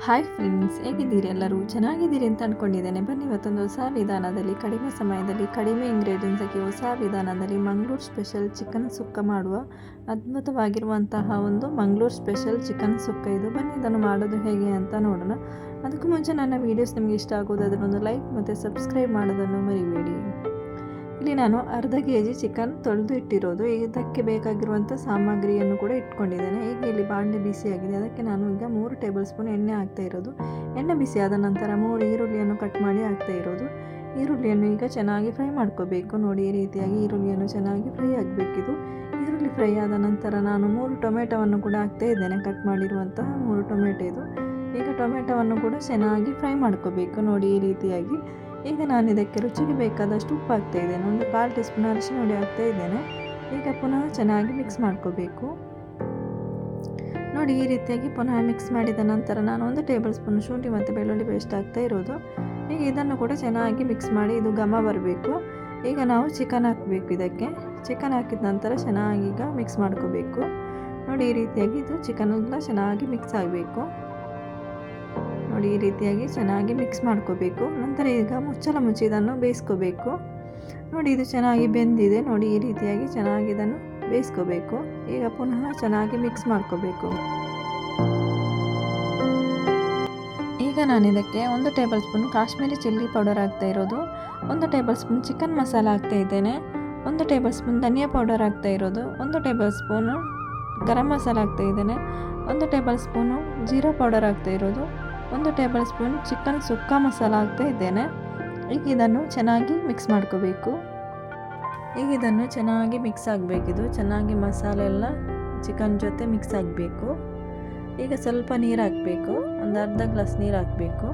Hi friends, ಹೇಗಿದ್ದೀರಿ? ಎಲ್ಲರೂ ಚೆನ್ನಾಗಿದ್ದೀರಿ ಅಂತ ಅಂದ್ಕೊಂಡಿದ್ದೇನೆ. ಬನ್ನಿ, ಇವತ್ತೊಂದು ಹೊಸ ವಿಧಾನದಲ್ಲಿ, ಕಡಿಮೆ ಸಮಯದಲ್ಲಿ, ಕಡಿಮೆ ಇಂಗ್ರೀಡಿಯೆಂಟ್ಸ್ ಹಾಕಿ ಹೊಸ ವಿಧಾನದಲ್ಲಿ ಮಂಗಳೂರು ಸ್ಪೆಷಲ್ ಚಿಕನ್ ಸುಕ್ಕ ಮಾಡುವ ಅದ್ಭುತವಾಗಿರುವಂತಹ ಒಂದು ಮಂಗಳೂರು ಸ್ಪೆಷಲ್ ಚಿಕನ್ ಸುಕ್ಕ ಇದು. ಬನ್ನಿ, ಇದನ್ನು ಮಾಡೋದು ಹೇಗೆ ಅಂತ ನೋಡೋಣ. ಅದಕ್ಕೂ ಮುಂಚೆ ನನ್ನ ವೀಡಿಯೋಸ್ ನಿಮಗೆ ಇಷ್ಟ ಆಗೋದಾದರೆ ಒಂದು ಲೈಕ್ ಮತ್ತು ಸಬ್ಸ್ಕ್ರೈಬ್ ಮಾಡೋದನ್ನು ಮರಿಬೇಡಿ. ಇಲ್ಲಿ ನಾನು ಅರ್ಧ ಕೆಜಿ ಚಿಕನ್ ತೊಳೆದು ಇಟ್ಟಿರೋದು. ಇದಕ್ಕೆ ಬೇಕಾಗಿರುವಂಥ ಸಾಮಗ್ರಿಯನ್ನು ಕೂಡ ಇಟ್ಕೊಂಡಿದ್ದೇನೆ. ಈಗ ಇಲ್ಲಿ ಬಾಣಲೆ ಬಿಸಿಯಾಗಿದೆ, ಅದಕ್ಕೆ ನಾನು ಈಗ 3 ಟೇಬಲ್ ಸ್ಪೂನ್ ಎಣ್ಣೆ ಹಾಕ್ತಾ ಇರೋದು. ಎಣ್ಣೆ ಬಿಸಿ ಆದ ನಂತರ 3 ಈರುಳ್ಳಿಯನ್ನು ಕಟ್ ಮಾಡಿ ಹಾಕ್ತಾ ಇರೋದು. ಈರುಳ್ಳಿಯನ್ನು ಈಗ ಚೆನ್ನಾಗಿ ಫ್ರೈ ಮಾಡ್ಕೋಬೇಕು. ನೋಡಿ, ಈ ರೀತಿಯಾಗಿ ಈರುಳ್ಳಿಯನ್ನು ಚೆನ್ನಾಗಿ ಫ್ರೈ ಆಗಬೇಕಿದು. ಈರುಳ್ಳಿ ಫ್ರೈ ಆದ ನಂತರ ನಾನು 3 ಟೊಮೆಟೊವನ್ನು ಕೂಡ ಹಾಕ್ತಾ ಇದ್ದೇನೆ, ಕಟ್ ಮಾಡಿರುವಂತಹ 3 ಟೊಮೆಟೊ ಇದು. ಈಗ ಟೊಮೆಟೊವನ್ನು ಕೂಡ ಚೆನ್ನಾಗಿ ಫ್ರೈ ಮಾಡ್ಕೋಬೇಕು. ನೋಡಿ, ಈ ರೀತಿಯಾಗಿ. ಈಗ ನಾನು ಇದಕ್ಕೆ ರುಚಿಗೆ ಬೇಕಾದಷ್ಟು ಉಪ್ಪು ಹಾಕ್ತಾ ಇದ್ದೇನೆ. ಒಂದು 1/4 ಟೀ ಸ್ಪೂನ್ ಅರಿಶಿನ ಹುಡಿ ಹಾಕ್ತಾ ಇದ್ದೇನೆ. ಈಗ ಪುನಃ ಚೆನ್ನಾಗಿ ಮಿಕ್ಸ್ ಮಾಡ್ಕೋಬೇಕು. ನೋಡಿ, ಈ ರೀತಿಯಾಗಿ ಪುನಃ ಮಿಕ್ಸ್ ಮಾಡಿದ ನಂತರ ನಾನು 1 ಟೇಬಲ್ ಸ್ಪೂನ್ ಶುಂಠಿ ಮತ್ತು ಬೆಳ್ಳುಳ್ಳಿ ಪೇಸ್ಟ್ ಹಾಕ್ತಾ ಇರೋದು. ಈಗ ಇದನ್ನು ಕೂಡ ಚೆನ್ನಾಗಿ ಮಿಕ್ಸ್ ಮಾಡಿ ಇದು ಘಮ ಬರಬೇಕು. ಈಗ ನಾವು ಚಿಕನ್ ಹಾಕಬೇಕು. ಇದಕ್ಕೆ ಚಿಕನ್ ಹಾಕಿದ ನಂತರ ಚೆನ್ನಾಗಿ ಈಗ ಮಿಕ್ಸ್ ಮಾಡ್ಕೋಬೇಕು. ನೋಡಿ, ಈ ರೀತಿಯಾಗಿ ಇದು ಚಿಕನ್ ಎಲ್ಲ ಚೆನ್ನಾಗಿ ಮಿಕ್ಸ್ ಆಗಬೇಕು. ನೋಡಿ, ಈ ರೀತಿಯಾಗಿ ಚೆನ್ನಾಗಿ ಮಿಕ್ಸ್ ಮಾಡ್ಕೋಬೇಕು. ನಂತರ ಈಗ ಮುಚ್ಚಳ ಮುಚ್ಚಿ ಇದನ್ನು ಬೇಯಿಸ್ಕೋಬೇಕು. ನೋಡಿ, ಇದು ಚೆನ್ನಾಗಿ ಬೆಂದಿದೆ. ನೋಡಿ, ಈ ರೀತಿಯಾಗಿ ಚೆನ್ನಾಗಿ ಇದನ್ನು ಬೇಯಿಸ್ಕೋಬೇಕು. ಈಗ ಪುನಃ ಚೆನ್ನಾಗಿ ಮಿಕ್ಸ್ ಮಾಡ್ಕೋಬೇಕು. ಈಗ ನಾನು ಇದಕ್ಕೆ 1 table spoon Kashmiri chilli powder ಹಾಕ್ತಾ ಇರೋದು, 1 ಟೇಬಲ್ ಸ್ಪೂನ್ ಚಿಕನ್ ಮಸಾಲ ಹಾಕ್ತಾ ಇದ್ದೇನೆ, 1 ಟೇಬಲ್ ಸ್ಪೂನ್ ಧನಿಯಾ ಪೌಡರ್ ಹಾಕ್ತಾ ಇರೋದು, 1 ಟೇಬಲ್ ಸ್ಪೂನು ಗರಂ ಮಸಾಲ ಹಾಕ್ತಾ ಇದ್ದೇನೆ, 1 ಟೇಬಲ್ ಸ್ಪೂನು ಜೀರಾ ಪೌಡರ್ ಹಾಕ್ತಾ ಇರೋದು, 1 ಟೇಬಲ್ ಸ್ಪೂನ್ ಚಿಕನ್ ಸುಕ್ಕ ಮಸಾಲ ಹಾಕ್ತಾ ಇದ್ದೇನೆ. ಈಗ ಇದನ್ನು ಚೆನ್ನಾಗಿ ಮಿಕ್ಸ್ ಮಾಡ್ಕೋಬೇಕು. ಈಗ ಇದನ್ನು ಚೆನ್ನಾಗಿ ಮಿಕ್ಸ್ ಆಗಬೇಕಿದು. ಚೆನ್ನಾಗಿ ಮಸಾಲೆ ಎಲ್ಲ ಚಿಕನ್ ಜೊತೆ ಮಿಕ್ಸ್ ಆಗಬೇಕು. ಈಗ ಸ್ವಲ್ಪ ನೀರು ಹಾಕಬೇಕು, ಒಂದು ಅರ್ಧ ಗ್ಲಾಸ್ ನೀರು ಹಾಕಬೇಕು.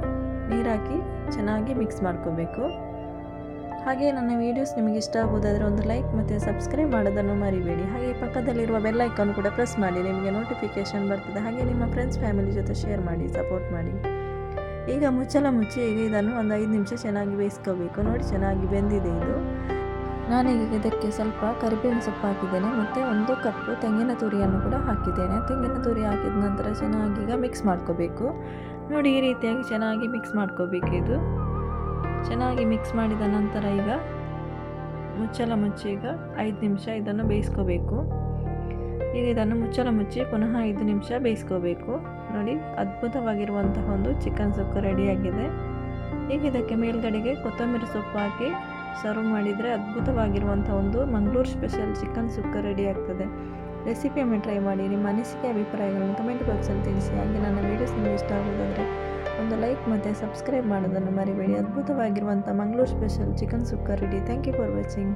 ನೀರು ಹಾಕಿ ಚೆನ್ನಾಗಿ ಮಿಕ್ಸ್ ಮಾಡ್ಕೋಬೇಕು. ಹಾಗೆ ನನ್ನ ವೀಡಿಯೋಸ್ ನಿಮಗೆ ಇಷ್ಟ ಆಗೋದಾದರೆ ಒಂದು ಲೈಕ್ ಮತ್ತು ಸಬ್ಸ್ಕ್ರೈಬ್ ಮಾಡೋದನ್ನು ಮರಿಬೇಡಿ. ಹಾಗೆ ಪಕ್ಕದಲ್ಲಿರುವ ಬೆಲ್ ಐಕಾನ್ ಕೂಡ ಪ್ರೆಸ್ ಮಾಡಿ, ನಿಮಗೆ ನೋಟಿಫಿಕೇಷನ್ ಬರ್ತದೆ. ಹಾಗೆ ನಿಮ್ಮ ಫ್ರೆಂಡ್ಸ್ ಫ್ಯಾಮಿಲಿ ಜೊತೆ ಶೇರ್ ಮಾಡಿ, ಸಪೋರ್ಟ್ ಮಾಡಿ. ಈಗ ಮುಚ್ಚಳ ಮುಚ್ಚಿ ಈಗ ಇದನ್ನು ಒಂದು 5 ನಿಮಿಷ ಚೆನ್ನಾಗಿ ಬೇಯಿಸ್ಕೋಬೇಕು. ನೋಡಿ, ಚೆನ್ನಾಗಿ ಬೆಂದಿದೆ ಇದು. ನಾನೀಗ ಇದಕ್ಕೆ ಸ್ವಲ್ಪ ಕರಿಬೇವಿನ ಸೊಪ್ಪು ಹಾಕಿದ್ದೇನೆ ಮತ್ತು 1 ಕಪ್ಪು ತೆಂಗಿನ ತುರಿಯನ್ನು ಕೂಡ ಹಾಕಿದ್ದೇನೆ. ತೆಂಗಿನ ತುರಿ ಹಾಕಿದ ನಂತರ ಚೆನ್ನಾಗಿ ಈಗ ಮಿಕ್ಸ್ ಮಾಡ್ಕೋಬೇಕು. ನೋಡಿ, ಈ ರೀತಿಯಾಗಿ ಚೆನ್ನಾಗಿ ಮಿಕ್ಸ್ ಮಾಡ್ಕೋಬೇಕು. ಇದು ಚೆನ್ನಾಗಿ ಮಿಕ್ಸ್ ಮಾಡಿದ ನಂತರ ಈಗ ಮುಚ್ಚಳ ಮುಚ್ಚಿ ಈಗ 5 ನಿಮಿಷ ಇದನ್ನು ಬೇಯಿಸ್ಕೋಬೇಕು. ಈಗ ಇದನ್ನು ಮುಚ್ಚಳ ಮುಚ್ಚಿ ಪುನಃ 5 ನಿಮಿಷ ಬೇಯಿಸ್ಕೋಬೇಕು. ನೋಡಿ, ಅದ್ಭುತವಾಗಿರುವಂತಹ ಒಂದು ಚಿಕನ್ ಸುಕ್ಕ ರೆಡಿಯಾಗಿದೆ. ಈಗ ಇದಕ್ಕೆ ಮೇಲ್ಗಡೆಗೆ ಕೊತ್ತಂಬರಿ ಸೊಪ್ಪು ಹಾಕಿ ಸರ್ವ್ ಮಾಡಿದರೆ ಅದ್ಭುತವಾಗಿರುವಂಥ ಒಂದು Mangaluru special chicken sukka ready ಆಗ್ತದೆ. ರೆಸಿಪಿಯನ್ನು ಟ್ರೈ ಮಾಡಿ. ನಿಮ್ಮ ಅನಿಸಿಕೆ ಅಭಿಪ್ರಾಯಗಳನ್ನು ಕಮೆಂಟ್ ಬಾಕ್ಸಲ್ಲಿ ತಿಳಿಸಿ. ಹಾಗೆ ನನ್ನ ವೀಡಿಯೋಸ್ ನಿಮಗೆ ಇಷ್ಟ ಆಗೋದಾದರೆ ಒಂದು ಲೈಕ್ ಮತ್ತು ಸಬ್ಸ್ಕ್ರೈಬ್ ಮಾಡೋದನ್ನು ಮರಿಬೇಡಿ. ಅದ್ಭುತವಾಗಿರುವಂಥ Mangaluru special chicken sukka ready. Thank you for watching.